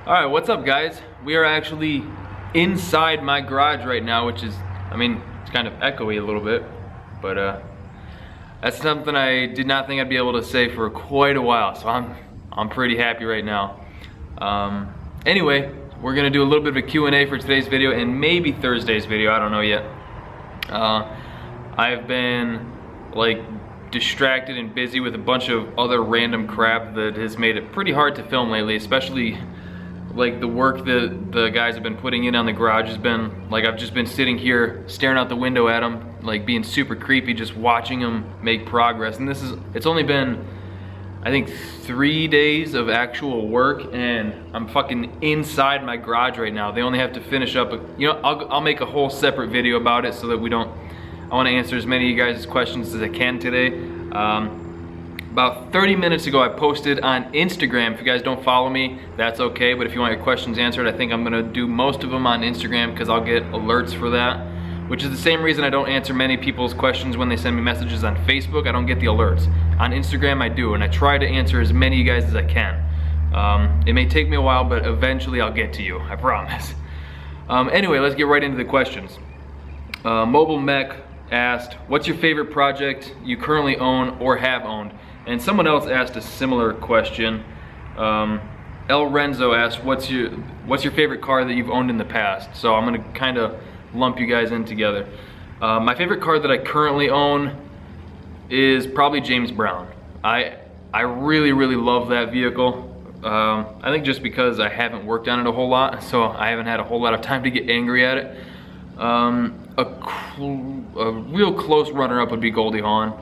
Alright, what's up guys? We are actually inside my garage right now, which is, I mean, it's kind of echoey a little bit, but that's something I did not think I'd be able to say for quite a while, so I'm pretty happy right now. Anyway, we're gonna do a little bit of a Q&A for today's video and maybe Thursday's video, I don't know yet. I've been like distracted and busy with a bunch of other random crap that has made it pretty hard to film lately, especially like the work that the guys have been putting in on the garage has been like, I've just been sitting here staring out the window at them, like being super creepy, just watching them make progress. And it's only been, I think, 3 days of actual work, and I'm fucking inside my garage right now. They only have to finish up, you know, I'll make a whole separate video about it so that we don't, I want to answer as many of you guys' questions as I can today. About 30 minutes ago I posted on Instagram. If you guys don't follow me, that's okay, but if you want your questions answered, I think I'm gonna do most of them on Instagram because I'll get alerts for that, which is the same reason I don't answer many people's questions when they send me messages on Facebook. I don't get the alerts. On Instagram I do, and I try to answer as many of you guys as I can. It may take me a while, but eventually I'll get to you, I promise. Anyway, let's get right into the questions. Mobile Mech asked, what's your favorite project you currently own or have owned? And someone else asked a similar question. El Renzo asked, what's your favorite car that you've owned in the past? So I'm gonna kind of lump you guys in together. My favorite car that I currently own is probably James Brown. I really love that vehicle. I think just because I haven't worked on it a whole lot, so I haven't had a whole lot of time to get angry at it. A real close runner-up would be Goldie Hawn.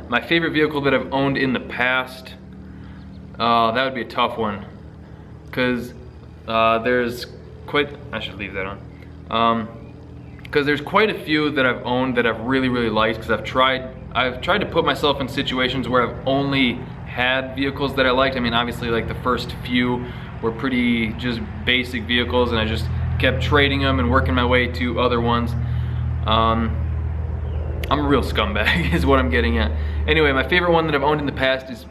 My favorite vehicle that I've owned in the past, that would be a tough one, because there's quite, I should leave that on, because there's quite a few that I've owned that I've really liked, because I've tried to put myself in situations where I've only had vehicles that I liked. I mean, obviously like the first few were pretty just basic vehicles, and I just kept trading them and working my way to other ones. I'm a real scumbag is what I'm getting at. Anyway, my favorite one that I've owned in the past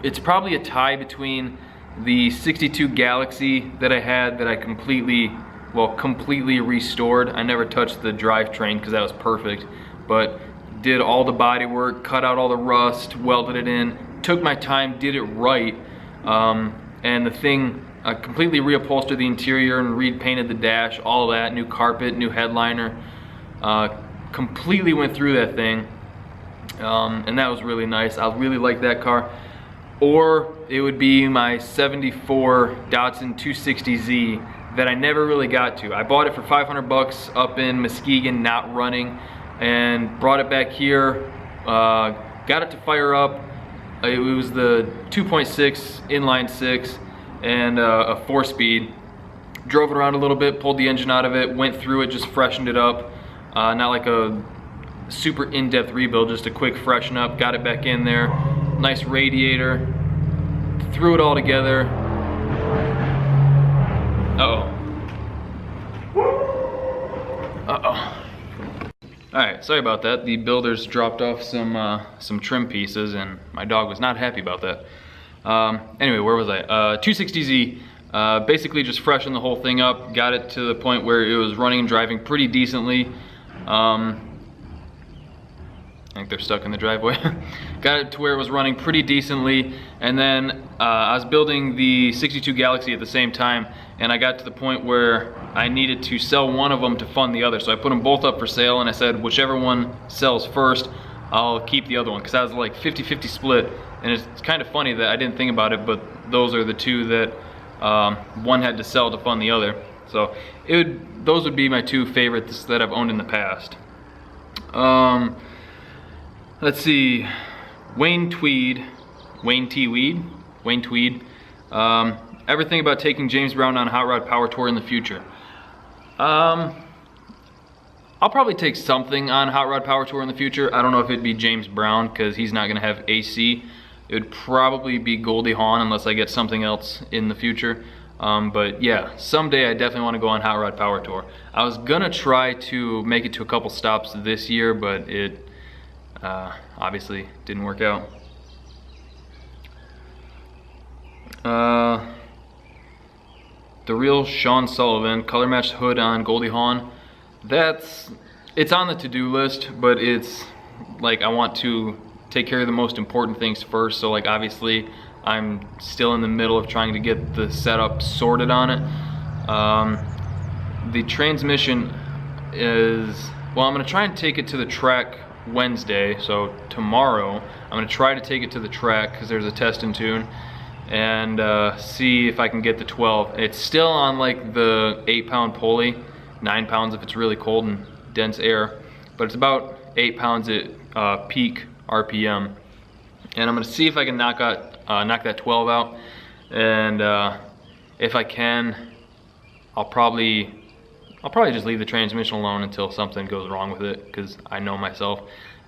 it's probably a tie between the 62 Galaxy that I had that I completely restored. I never touched the drivetrain because that was perfect, but did all the body work, cut out all the rust, welded it in, took my time, did it right, and the thing, I completely reupholstered the interior and repainted the dash, all that, new carpet, new headliner, completely went through that thing, and that was really nice. I really like that car. Or it would be my 74 Datsun 260Z that I never really got to. I bought it for 500 bucks up in Muskegon, not running, and brought it back here, got it to fire up. It was the 2.6 inline 6 and a 4-speed. Drove it around a little bit, pulled the engine out of it, went through it, just freshened it up. Not like a super in-depth rebuild, just a quick freshen up, got it back in there. Nice radiator, threw it all together. Alright, sorry about that. The builders dropped off some trim pieces and my dog was not happy about that. Anyway, where was I? 260Z, basically just freshened the whole thing up, got it to the point where it was running and driving pretty decently. I think they're stuck in the driveway. Got it to where it was running pretty decently, and then I was building the 62 Galaxy at the same time, and I got to the point where I needed to sell one of them to fund the other. So I put them both up for sale, and I said whichever one sells first, I'll keep the other one, because I was like 50-50 split. And it's kind of funny that I didn't think about it, but those are the two that one had to sell to fund the other. So those would be my two favorites that I've owned in the past. Let's see, Wayne Tweed. Everything about taking James Brown on a Hot Rod Power Tour in the future. I'll probably take something on Hot Rod Power Tour in the future. I don't know if it'd be James Brown because he's not gonna have AC. It would probably be Goldie Hawn unless I get something else in the future. But yeah, someday I definitely want to go on Hot Rod Power Tour. I was gonna try to make it to a couple stops this year, but it obviously didn't work out. the real Sean Sullivan, color match hood on Goldie Hawn. It's on the to-do list, but it's like I want to take care of the most important things first. So like obviously I'm still in the middle of trying to get the setup sorted on it. The transmission is, well, I'm gonna try and take it to the track Wednesday, so tomorrow I'm gonna try to take it to the track because there's a test and tune, and see if I can get the 12. It's still on like the 8-pound pulley, 9 pounds if it's really cold and dense air, but it's about 8 pounds at peak RPM, and I'm gonna see if I can knock that 12 out, and if I can, I'll probably just leave the transmission alone until something goes wrong with it, because I know myself,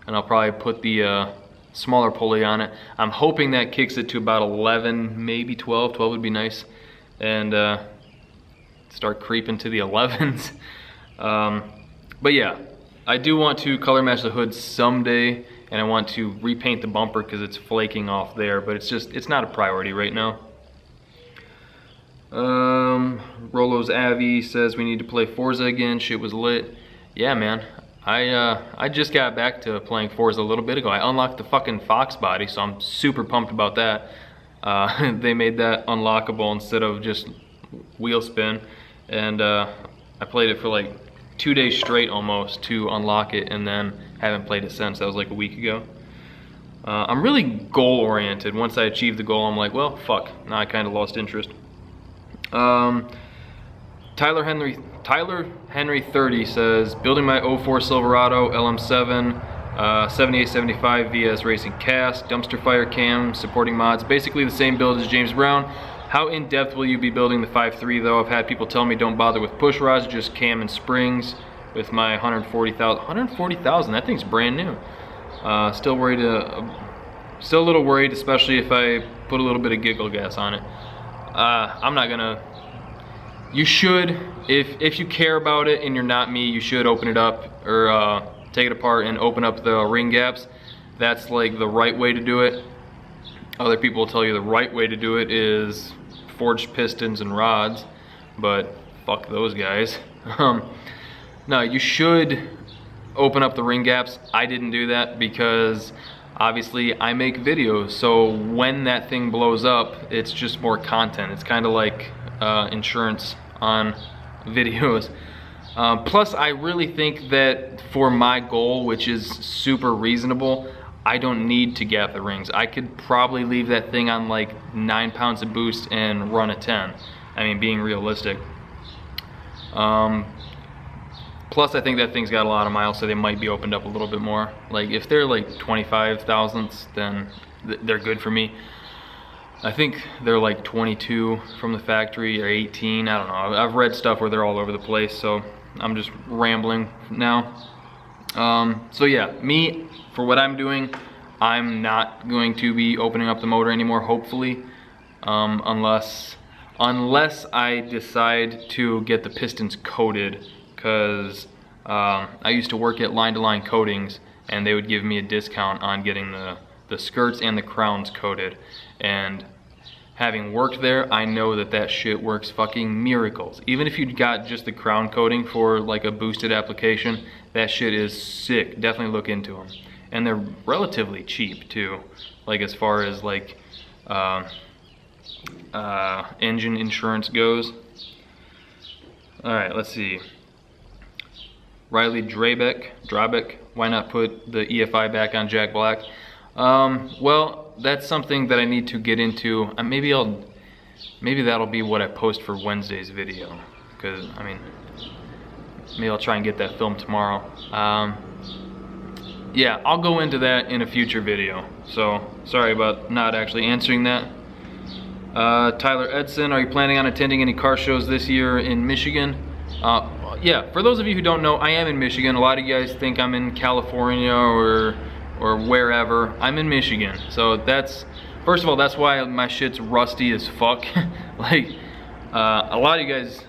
and I'll probably put the smaller pulley on it. I'm hoping that kicks it to about 11, maybe 12. 12 would be nice, and start creeping to the 11s. But yeah, I do want to color match the hood someday, and I want to repaint the bumper because it's flaking off there, but it's not a priority right now. Rolo's Avi says we need to play Forza again. Shit was lit. Yeah, man. I just got back to playing Forza a little bit ago. I unlocked the fucking Fox body, so I'm super pumped about that. They made that unlockable instead of just wheel spin, and I played it for like 2 days straight almost to unlock it, and then haven't played it since. That was like a week ago. I'm really goal oriented. Once I achieve the goal, I'm like, well, fuck. Now I kind of lost interest. Tyler Henry 30 says, building my 04 Silverado LM7, 7875 VS Racing cast, dumpster fire cam, supporting mods, basically the same build as James Brown. How in depth will you be building the 5.3 though? I've had people tell me don't bother with push rods, just cam and springs with my 140,000. 140,000, that thing's brand new. Still a little worried, especially if I put a little bit of giggle gas on it. I'm not gonna. You should, if you care about it and you're not me, you should open it up or take it apart and open up the ring gaps. That's like the right way to do it. Other people will tell you the right way to do it is forged pistons and rods, but fuck those guys. No, you should open up the ring gaps. I didn't do that because obviously I make videos, so when that thing blows up, it's just more content. It's kind of like insurance on videos. Plus, I really think that for my goal, which is super reasonable, I don't need to gap the rings. I could probably leave that thing on like 9 pounds of boost and run a 10. I mean, being realistic. Plus, I think that thing's got a lot of miles, so they might be opened up a little bit more. Like, if they're like 25 thousandths, then they're good for me. I think they're like 22 from the factory, or 18, I don't know. I've read stuff where they're all over the place, so I'm just rambling now. So yeah, me, for what I'm doing, I'm not going to be opening up the motor anymore, hopefully. Unless I decide to get the pistons coated, because I used to work at line-to-line coatings, and they would give me a discount on getting the skirts and the crowns coated. And having worked there, I know that that shit works fucking miracles. Even if you got just the crown coating for like a boosted application, that shit is sick. Definitely look into them. And they're relatively cheap too, like as far as like engine insurance goes. Alright, let's see. Riley Drabeck, why not put the EFI back on Jack Black? Well, that's something that I need to get into. Maybe that'll be what I post for Wednesday's video, because I mean, maybe I'll try and get that filmed tomorrow. Yeah, I'll go into that in a future video. So sorry about not actually answering that. Tyler Edson, are you planning on attending any car shows this year in Michigan? Yeah, for those of you who don't know, I am in Michigan. A lot of you guys think I'm in California or wherever. I'm in Michigan. So that's, first of all, that's why my shit's rusty as fuck. Like, a lot of you guys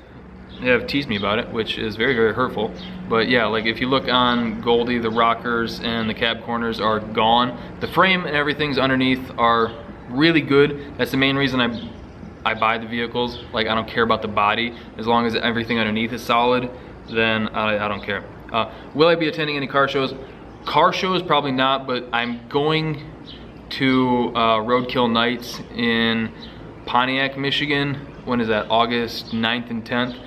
have teased me about it, which is very, very hurtful. But yeah, like if you look on Goldie, the rockers and the cab corners are gone. The frame and everything's underneath are really good. That's the main reason I buy the vehicles. Like, I don't care about the body. As long as everything underneath is solid, then I don't care. Will I be attending any car shows? Car shows, probably not, but I'm going to Roadkill Nights in Pontiac, Michigan. When is that? August 9th and 10th.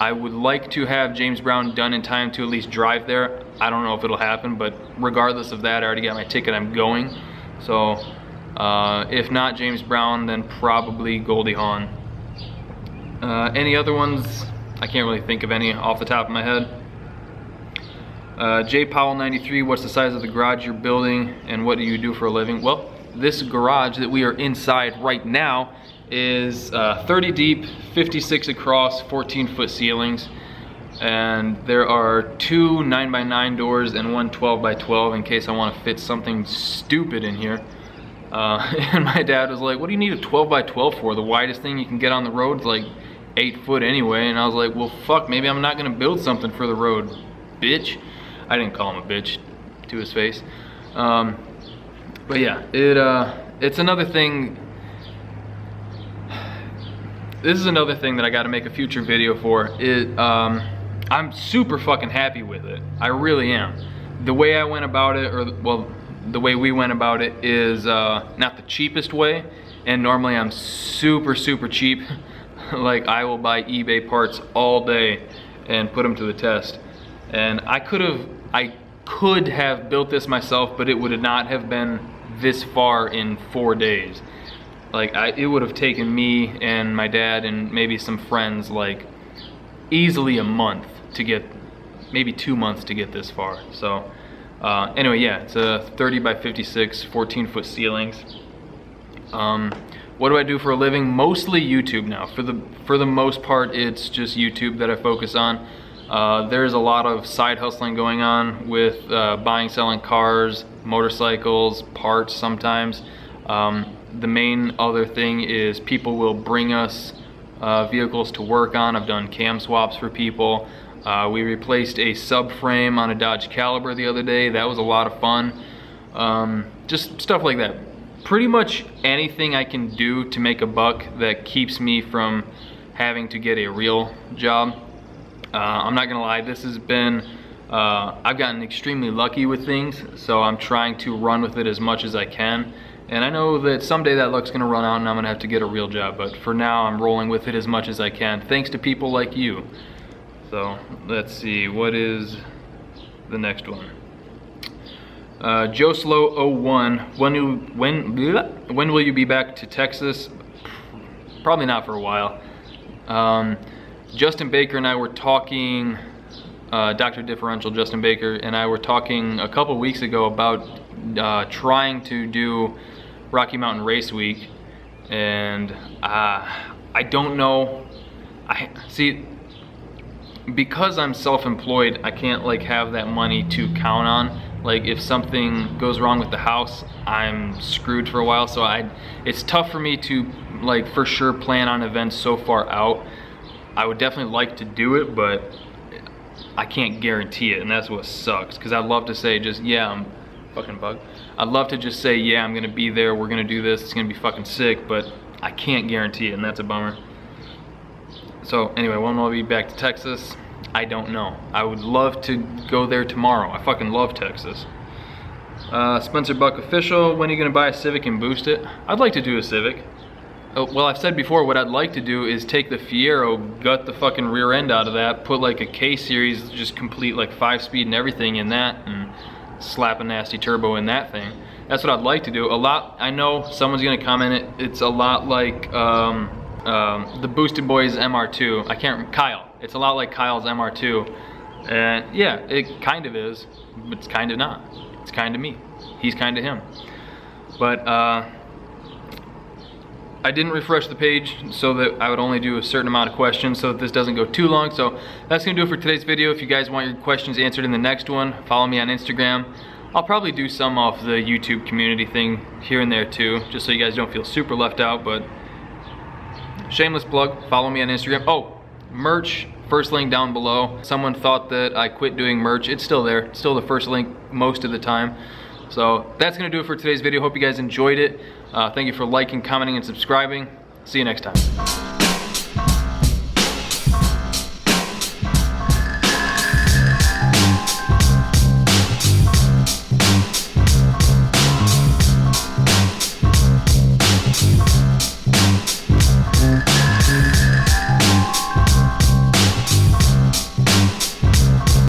I would like to have James Brown done in time to at least drive there. I don't know if it'll happen, but regardless of that, I already got my ticket, I'm going. So if not James Brown, then probably Goldie Hawn. Any other ones? I can't really think of any off the top of my head. J Powell 93, what's the size of the garage you're building and what do you do for a living? Well, this garage that we are inside right now is 30 deep, 56 across, 14-foot ceilings, and there are 2 9x9 doors and one 12x12 in case I want to fit something stupid in here. And my dad was like, what do you need a 12x12 for? The widest thing you can get on the road is like 8 foot anyway. And I was like, well, fuck, maybe I'm not gonna build something for the road, bitch. I didn't call him a bitch to his face. But yeah, it's another thing. This is another thing that I got to make a future video for. I'm super fucking happy with it. I really am. The way I went about it, or well, the way we went about it is not the cheapest way. And normally I'm super cheap. Like, I will buy eBay parts all day and put them to the test. And I could have built this myself, but it would not have been this far in 4 days. Like, it would have taken me and my dad and maybe some friends like easily a month to get, maybe 2 months to get this far. So anyway, yeah, it's a 30 by 56, 14-foot ceilings. What do I do for a living? Mostly YouTube now. For the most part, it's just YouTube that I focus on. There's a lot of side hustling going on with buying, selling cars, motorcycles, parts sometimes. The main other thing is people will bring us vehicles to work on. I've done cam swaps for people. We replaced a subframe on a Dodge Caliber the other day. That was a lot of fun. Just stuff like that. Pretty much anything I can do to make a buck that keeps me from having to get a real job. I'm not gonna lie, this has been, I've gotten extremely lucky with things, so I'm trying to run with it as much as I can. And I know that someday that luck's gonna run out and I'm gonna have to get a real job, but for now I'm rolling with it as much as I can, thanks to people like you. So, let's see, what is the next one? Joe Slow 01, when will you be back to Texas? Probably not for a while. Justin Baker and I were talking, Dr. Differential Justin Baker and I were talking a couple weeks ago about trying to do Rocky Mountain Race Week, and I don't know. See, because I'm self-employed, I can't like have that money to count on. Like, if something goes wrong with the house, I'm screwed for a while. So it's tough for me to like for sure plan on events so far out. I would definitely like to do it, but I can't guarantee it, and that's what sucks. Because I'd love to say just, yeah, I'm fucking bug. I'd love to just say, yeah, I'm gonna be there, we're gonna do this, it's gonna be fucking sick, but I can't guarantee it, and that's a bummer. So anyway, when will I be back to Texas? I don't know. I would love to go there tomorrow. I fucking love Texas. Spencer Buck Official, when are you gonna buy a Civic and boost it? I'd like to do a Civic. Well, I've said before, what I'd like to do is take the Fiero, gut the fucking rear end out of that, put like a K-Series, just complete like 5-speed and everything in that, and slap a nasty turbo in that thing. That's what I'd like to do. I know someone's gonna comment it's a lot like the Boosted Boys MR2. Kyle. It's a lot like Kyle's MR2. And yeah, it kind of is, but it's kind of not. It's kind of me. He's kind of him. But I didn't refresh the page so that I would only do a certain amount of questions so that this doesn't go too long. So that's gonna do it for today's video. If you guys want your questions answered in the next one, follow me on Instagram. I'll probably do some off the YouTube community thing here and there too, just so you guys don't feel super left out, but shameless plug, follow me on Instagram. Oh, merch, first link down below. Someone thought that I quit doing merch. It's still there, it's still the first link most of the time. So that's gonna do it for today's video. Hope you guys enjoyed it. Thank you for liking, commenting, and subscribing. See you next time.